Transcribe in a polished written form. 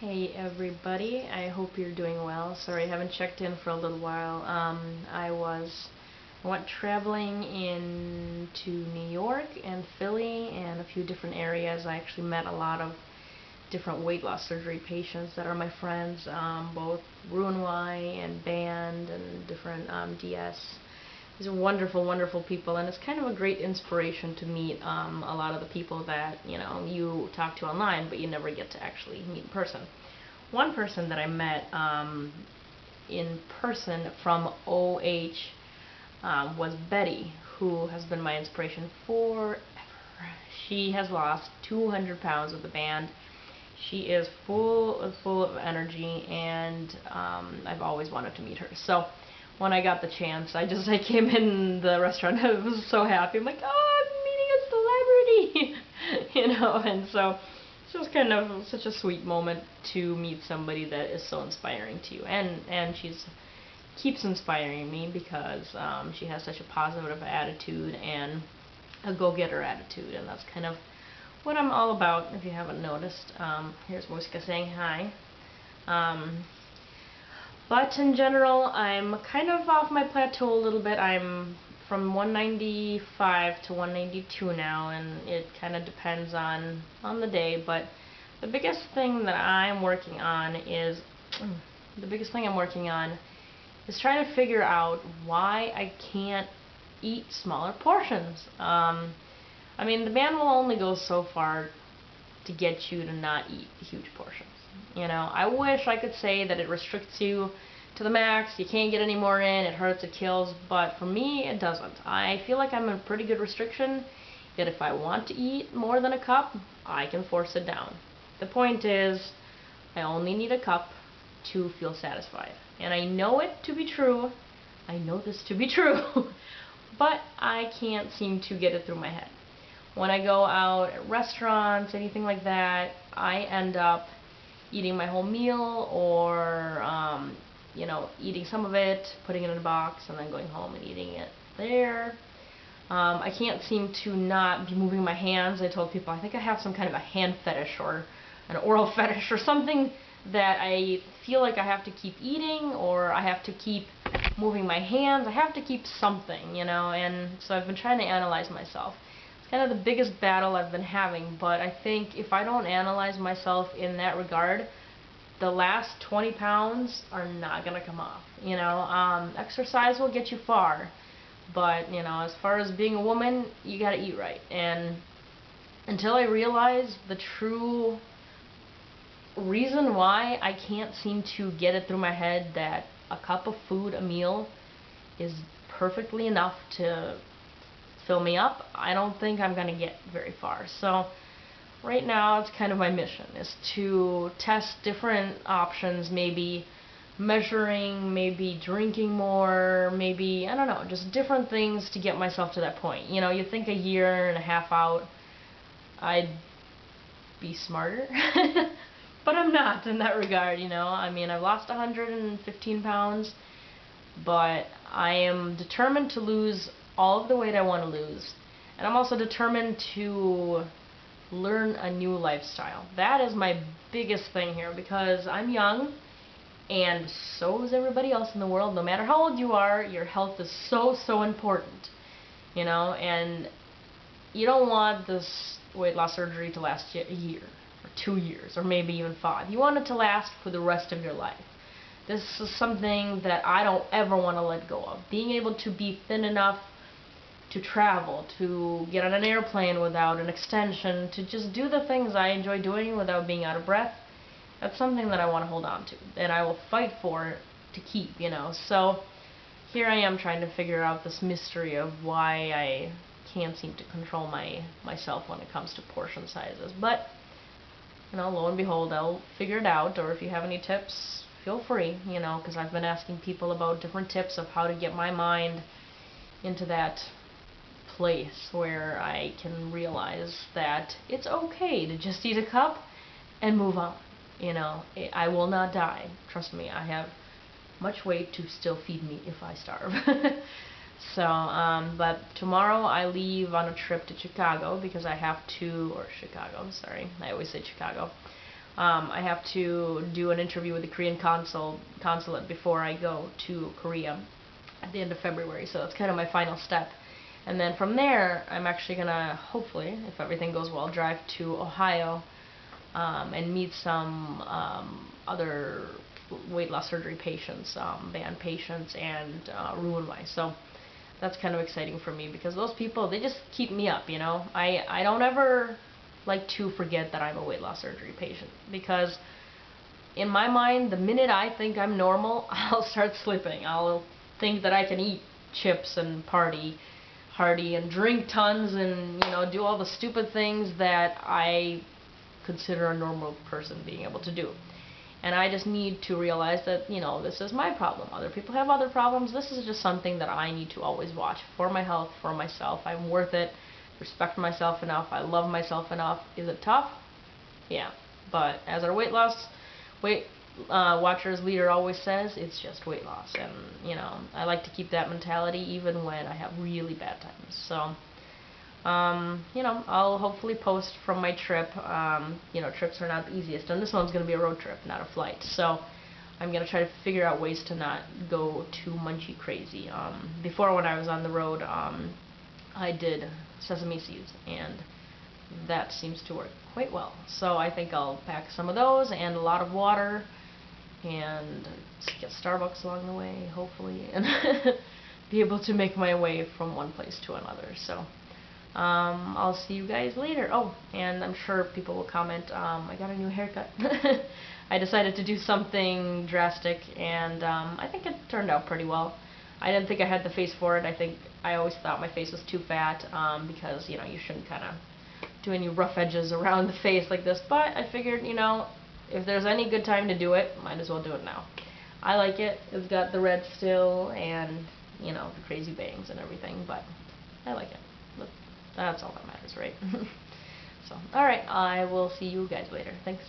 Hey everybody, I hope you're doing well. Sorry I haven't checked in for a little while. I went traveling into New York and Philly and a few different areas. I actually met a lot of different weight loss surgery patients that are my friends, both Rouen and Band and different DS. These are wonderful, wonderful people, and it's kind of a great inspiration to meet a lot of the people that you talk to online, but you never get to actually meet in person. One person that I met in person from OH was Betty, who has been my inspiration forever. She has lost 200 pounds with the band. She is full of energy, and I've always wanted to meet her. So when I got the chance, I came in the restaurant. I was so happy. I'm like, oh, I'm meeting a celebrity, And so it's just kind of such a sweet moment to meet somebody that is so inspiring to you, and she's keeps inspiring me because she has such a positive attitude and a go-getter attitude, and that's kind of what I'm all about. If you haven't noticed, here's Muska saying hi. But in general, I'm kind of off my plateau a little bit. I'm from 195 to 192 now, and it kind of depends on the day. But the biggest thing that I'm working on is trying to figure out why I can't eat smaller portions. I mean, the band will only go so far to get you to not eat huge portions. I wish I could say that it restricts you to the max, you can't get any more in, it hurts, it kills, but for me, it doesn't. I feel like I'm in pretty good restriction, yet if I want to eat more than a cup, I can force it down. The point is, I only need a cup to feel satisfied. And I know it to be true, I know this to be true, but I can't seem to get it through my head. When I go out at restaurants, anything like that, I end up eating my whole meal, or eating some of it, putting it in a box, and then going home and eating it there. I can't seem to not be moving my hands. I told people I think I have some kind of a hand fetish or an oral fetish or something, that I feel like I have to keep eating, or I have to keep moving my hands. I have to keep something, and so I've been trying to analyze myself. Kind of the biggest battle I've been having, but I think if I don't analyze myself in that regard, the last 20 pounds are not going to come off. Exercise will get you far, but as far as being a woman, you got to eat right. And until I realize the true reason why I can't seem to get it through my head that a cup of food, a meal, is perfectly enough to fill me up, I don't think I'm going to get very far. So right now, it's kind of my mission, is to test different options, maybe measuring, maybe drinking more, maybe, I don't know, just different things to get myself to that point. You think a year and a half out, I'd be smarter, but I'm not in that regard, I mean, I've lost 115 pounds, but I am determined to lose all of the weight I want to lose, and I'm also determined to learn a new lifestyle. That is my biggest thing here, because I'm young, and so is everybody else in the world. No matter how old you are, your health is so important, and you don't want this weight loss surgery to last a year, or 2 years, or maybe even 5. You want it to last for the rest of your life. This is something that I don't ever want to let go of. Being able to be thin enough to travel, to get on an airplane without an extension, to just do the things I enjoy doing without being out of breath, that's something that I want to hold on to, and I will fight for to keep, So here I am trying to figure out this mystery of why I can't seem to control myself when it comes to portion sizes. But, lo and behold, I'll figure it out, or if you have any tips, feel free, because I've been asking people about different tips of how to get my mind into that place where I can realize that it's okay to just eat a cup and move on. I will not die. Trust me, I have much weight to still feed me if I starve. So, but tomorrow I leave on a trip to Chicago because I have to, or Chicago, sorry, I always say Chicago. I have to do an interview with the Korean consulate before I go to Korea at the end of February, so that's kind of my final step. And then from there, I'm actually gonna, hopefully, if everything goes well, drive to Ohio and meet some other weight loss surgery patients, band patients, and Roux-en-Y. So that's kind of exciting for me because those people, they just keep me up, you know. I don't ever like to forget that I'm a weight loss surgery patient, because in my mind, the minute I think I'm normal, I'll start slipping. I'll think that I can eat chips and party hardy and drink tons and, you know, do all the stupid things that I consider a normal person being able to do. And I just need to realize that, you know, this is my problem. Other people have other problems. This is just something that I need to always watch for my health, for myself. I'm worth it. Respect myself enough. I love myself enough. Is it tough? Yeah. But as our weight watchers leader always says, it's just weight loss. And, you know, I like to keep that mentality even when I have really bad times. So, you know, I'll hopefully post from my trip. You know, trips are not the easiest, and this one's going to be a road trip, not a flight. So I'm going to try to figure out ways to not go too munchy crazy. Before, when I was on the road, I did sesame seeds, and that seems to work quite well. So I think I'll pack some of those and a lot of water and get Starbucks along the way, hopefully, and be able to make my way from one place to another. So I'll see you guys later. Oh, and I'm sure people will comment, I got a new haircut. I decided to do something drastic, and I think it turned out pretty well. I didn't think I had the face for it. I always thought my face was too fat, because, you know, you shouldn't kind of do any rough edges around the face like this, but I figured, you know, if there's any good time to do it, might as well do it now. I like it. It's got the red still and, you know, the crazy bangs and everything, but I like it. That's all that matters, right? So, alright, I will see you guys later. Thanks.